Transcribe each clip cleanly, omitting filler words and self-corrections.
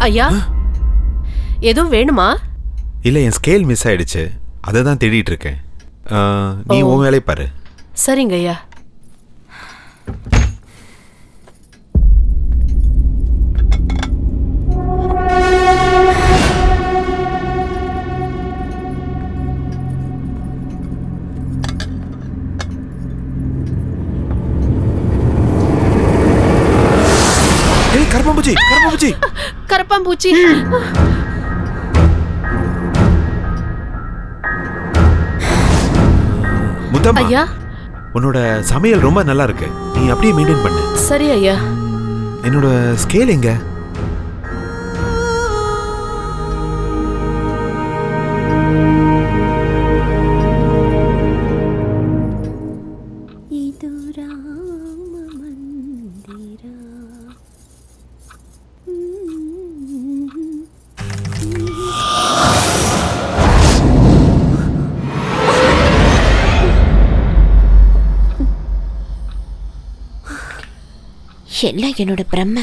ஐயா, எதுவும் வேணுமா? இல்லை, என் ஸ்கேல் மிஸ் ஆயிடுச்சு, அதை தான் தேடிட்டு இருக்கேன். நீ உன் வேலையை பாரு. சரிங்க ஐயா. கரப்பாம்பூச்சி, கரப்பாம்பூச்சி, கரப்பாம்பூச்சி. முத்தம்மா, ஐயா, உன்னோட சமையல் ரொம்ப நல்லா இருக்கு, நீ அப்படியே மெயின்டைன் பண்ணு. சரி ஐயா. என்னோட ஸ்கேல் எங்க? எல்லாம் என்னோட பிரம்ம.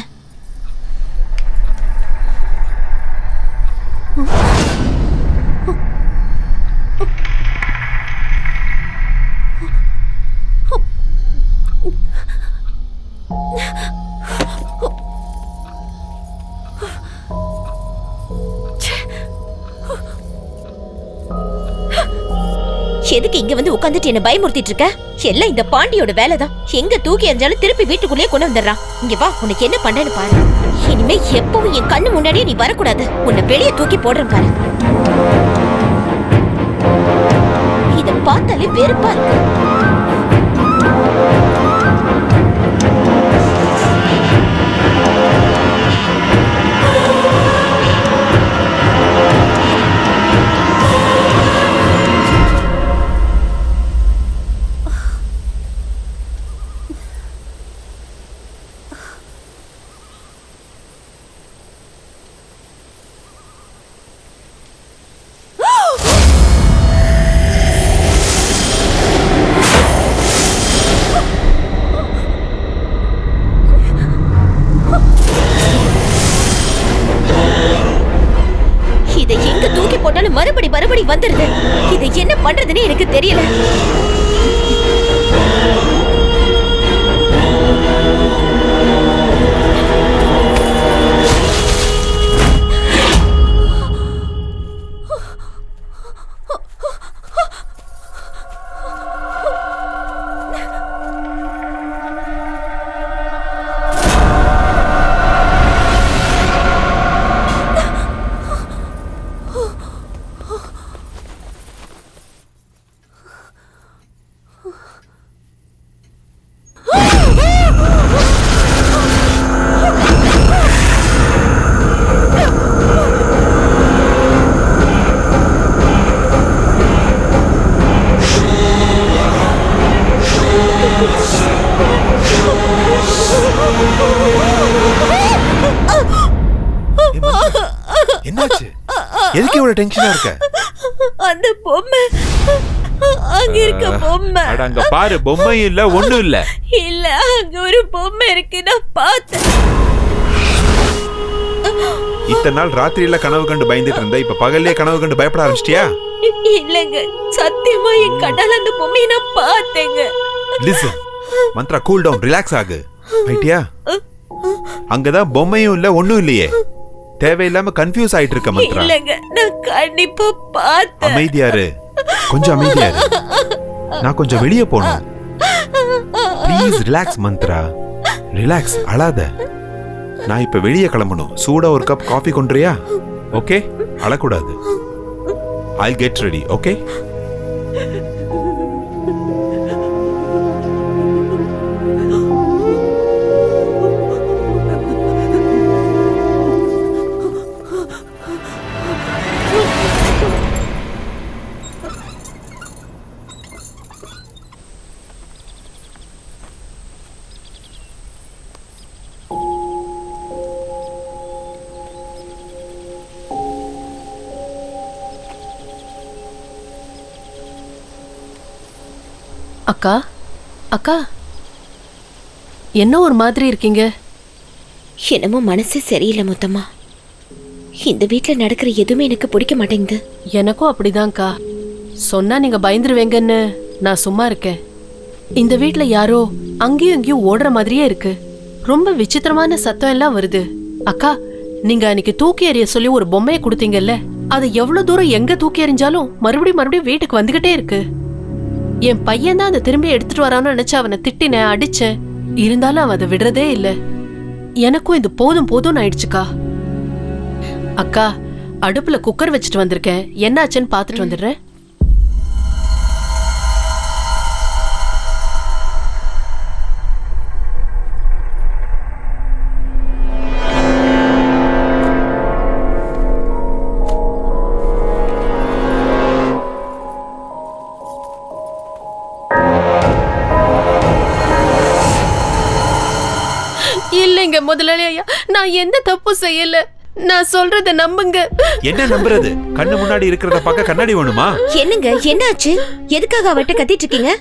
எதுக்கு இங்க வந்து உட்காந்துட்டு என்ன பயமுறுத்திட்டு இருக்க? எல்லாம் இந்த பாண்டியோட வேலைதான். எங்க தூக்கி எறிஞ்சாலும் திருப்பி வீட்டுக்குள்ளேயே கொண்டு வந்துடுறான். இங்க வா, உனக்கு என்ன பண்றேன்னு பாரு. இனிமே எப்பவும் என் கண்ணு முன்னாடியே நீ வரக்கூடாது. உன்னை வெளியே தூக்கி போடுறேன் பாரு. இத பார்த்தாலே வெறுப்பா இருக்கு. இதை எங்க தூக்கி போட்டாலும் மறுபடி வந்துருது. இதை என்ன பண்றதுன்னு எனக்கு தெரியல. என்னாச்சு? எதுக்கு இவ்வளவு டென்ஷனா இருக்க? அந்த பொம்மை அங்க இருக்க பொம்மை. அட, அங்க பாரு, பொம்மை இல்ல, ஒண்ணும் இல்ல. இல்ல, அங்க ஒரு பொம்மை இருக்கு, நான் பார்த்தேன். இத்தனை நாள் ராத்திரியில கனவு கண்டு பயந்துட்டு இருந்த, இப்ப பகல்லே கனவு கண்டு பயப்பட ஆரம்பிச்சிட்டியா? இல்லங்க, சத்தியமா என் கண்ணால அந்த பொம்மையை நான் பார்த்தேங்க. Listen Mantra, cool down, relax ஆகு. ஐட்டியா, அங்கதான் பொம்மையும் இல்ல, ஒண்ணும் இல்லையே. தேவையில்லாம கன்ஃபியூஸ் ஆயிட்டு இருக்க மந்த்ரா. இல்லங்க, நான் கண்டிப்பா பார்த்தேன். அமைதியாரு, கொஞ்சம் அமைதியாரு. நான் கொஞ்சம் வெளியே போகணும். ப்ளீஸ் ரிலாக்ஸ் மந்த்ரா, ரிலாக்ஸ், அழாத. நான் இப்ப வெளியே கிளம்பணும். சூடா ஒரு கப் காஃபி கொண்டுறியா? ஓகே, அழக்கூடாது. I'll get ready, okay? அக்கா, அக்கா, என்ன ஒரு மாதிரி இருக்கீங்க? என்னமோ மனசு சரியில்லை முத்தம்மா. இந்த வீட்ல நடக்கிற எதுவுமே எனக்கு பிடிக்க மாட்டேங்குது. எனக்கும் அப்படிதான்க்கா. சொன்னா நீங்க பயந்துருவேங்கன்னு நான் சும்மா இருக்கேன். இந்த வீட்ல யாரோ அங்கேயும் இங்கேயும் ஓடுற மாதிரியே இருக்கு. ரொம்ப விசித்திரமான சத்தம் எல்லாம் வருது. அக்கா, நீங்க அன்னைக்கு தூக்கி எறிய சொல்லி ஒரு பொம்மையை கொடுத்தீங்கல்ல, அது எவ்வளவு தூரம் எங்க தூக்கி எறிஞ்சாலும் மறுபடியும் வீட்டுக்கு வந்துகிட்டே இருக்கு. என் பையன் தான் அதை திரும்பி எடுத்துட்டு வரான்னு நினைச்சு அவனை திட்டினேன், அடிச்சேன். இருந்தாலும் அவன் அதை விடுறதே இல்ல. எனக்கும் இது போதும் போதும்னு ஆயிடுச்சுக்கா. அக்கா, அடுப்புல குக்கர் வச்சுட்டு வந்திருக்கேன், என்னாச்சுன்னு பாத்துட்டு வந்துடுறேன். இல்லைங்க முதலாளி ஐயா, நான் எந்த தப்பு செய்யல. நான் சொல்றத நம்புங்க. என்ன நம்புறது? கண்ணு முன்னாடி இருக்கிறத பார்க்க கண்ணாடி வேணுமா? என்னங்க, என்னாச்சு? எதுக்காக அவட்ட கத்திட்டு இருக்கீங்க?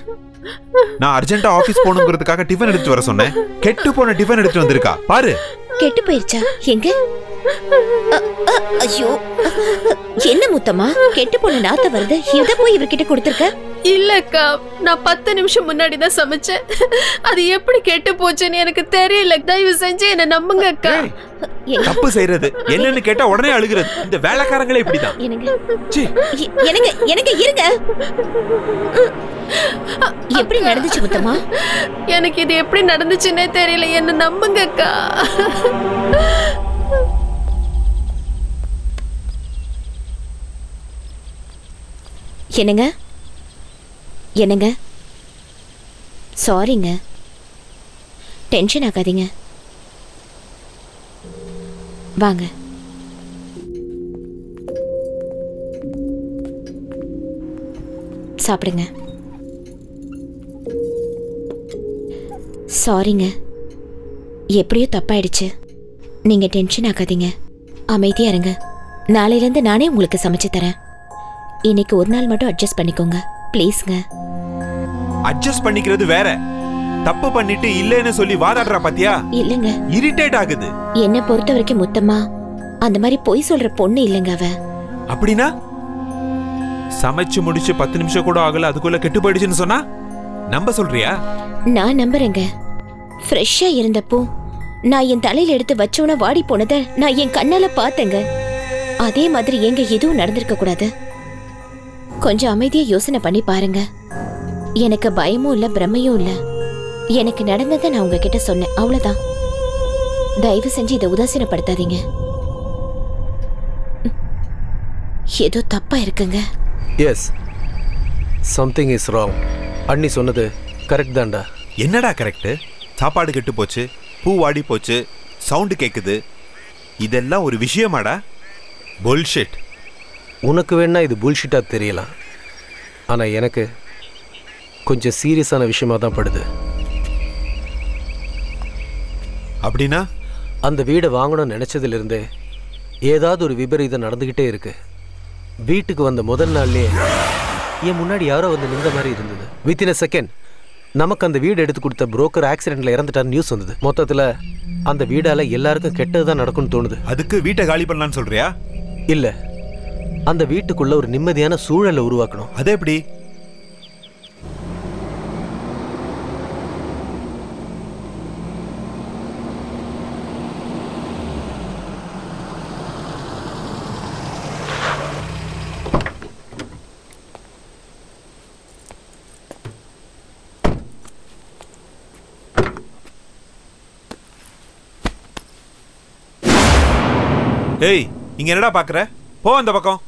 நான் அர்ஜென்ட்டா ஆபீஸ் போகணுங்கிறதுக்காக டிஃபன் எடுத்து வர சொன்னேன். கெட்டு போன டிஃபன் எடுத்து வந்திருக்கா பாரு. கெட்டு போயிருச்சா? எங்க? ஐயோ, என்ன முத்தம்மா, கெட்டு போன நாத்த வருது. இத போய் இவர்கிட்ட கொடுத்திருக்க? இல்லக்கா, நான் 10 நிமிஷம் முன்னாடி தான் சமைச்சேன். அது எப்படி கெட்டு போச்சுன்னு எனக்கு தெரியல. தயவு செஞ்சு என்ன நம்புங்க அக்கா. தப்பு செய்யறது என்னன்னு கேட்டா உடனே அழுகிறது. இந்த வேலைக்காரங்களே இப்படிதான். எனக்கு இருங்க. எப்படி நடந்துச்சு முத்தம்மா? எனக்கு இது எப்படி நடந்துச்சுன்னே தெரியல. என்ன நம்புங்க அக்கா. என்னங்க? என்னங்க? சாரிங்க, டென்ஷன் ஆகாதீங்க. வாங்க. சாப்பிடுங்க. சாரிங்க, எப்படியோ தப்பாயிடுச்சு. நீங்க டென்ஷன் ஆகாதீங்க, அமைதியா இருங்க. நாளையிலேருந்து நானே உங்களுக்கு சமைச்சு தரேன். இன்னைக்கு ஒரு நாள் மட்டும் அட்ஜஸ்ட் பண்ணிக்கோங்க ப்ளீஸ்ங்க. அட்ஜஸ்ட் பண்ணிக்கிறது வேற, தப்பு பண்ணிட்டு இல்லன்னு சொல்லி வாதாடுறா பாத்தியா? இல்லங்க, இரிட்டேட் ஆகுது. என்ன பொறுத்த வரைக்கும் முத்தம்மா அந்த மாதிரி பொய் சொல்ற பொண்ணு இல்லங்க அவ. அப்படின்னா சமைச்சு முடிச்சு 10 நிமிஷம் கூட ஆகல, அதுக்குள்ள கெட்டு போயிடுச்சுன்னு சொன்னா நம்ப சொல்றியா? நான் நம்புறேங்க. ஃப்ரெஷ்ஷா இருந்தப்போ நான் என் தலையில எடுத்து வச்சோன்னா வாடி போனதை நான் என் கண்ணால பார்த்தேங்க. அதே மாதிரி எங்க எதுவும் நடந்திருக்க கூடாது. கொஞ்சம் அமைதியா யோசனை பண்ணி பாருங்க. எனக்கு பயமும் இல்ல, பிரமையும் இல்ல. எனக்கு நடந்ததை நான் உங்ககிட்ட சொன்னேன், அவ்வளவுதான். தயவு செஞ்சு இதை உதாசீனப்படுத்தாதீங்க. ஏதோ தப்பா இருக்குங்க. Yes, something is wrong. அண்ணி சொன்னது கரெக்ட் தான்டா. என்னடா கரெக்ட்? சாப்பாடு கெட்டு போச்சு, பூ வாடி போச்சு, சவுண்டு கேக்குது, இதெல்லாம் ஒரு விஷயமாடா? புல்ஷிட். உனக்கு வேணா இது புல்ஷிட்டாக தெரியலாம், ஆனால் எனக்கு கொஞ்சம் சீரியஸான விஷயமா தான் படுது. அப்படின்னா அந்த வீடை வாங்கணும்னு நினச்சதுலேருந்தே ஏதாவது ஒரு விபரீதம் நடந்துக்கிட்டே இருக்கு. வீட்டுக்கு வந்த முதல் நாள்லேயே என் முன்னாடி யாரோ வந்து நின்ற மாதிரி இருந்தது. வித்தின் அ செகண்ட் நமக்கு அந்த வீடு எடுத்து கொடுத்த புரோக்கர் ஆக்சிடென்ட்ல இறந்துட்டார் நியூஸ் வந்தது. மொத்தத்தில் அந்த வீடால் எல்லாருக்கும் கெட்டது தான் நடக்கும்னு தோணுது. அதுக்கு வீட்டை காலி பண்ணலான்னு சொல்றியா? இல்லை, அந்த வீட்டுக்குள்ள ஒரு நிம்மதியான சூழலை உருவாக்கணும். அது எப்படி? ஏய், இங்க என்னடா பாக்குற? போ அந்த பக்கம்.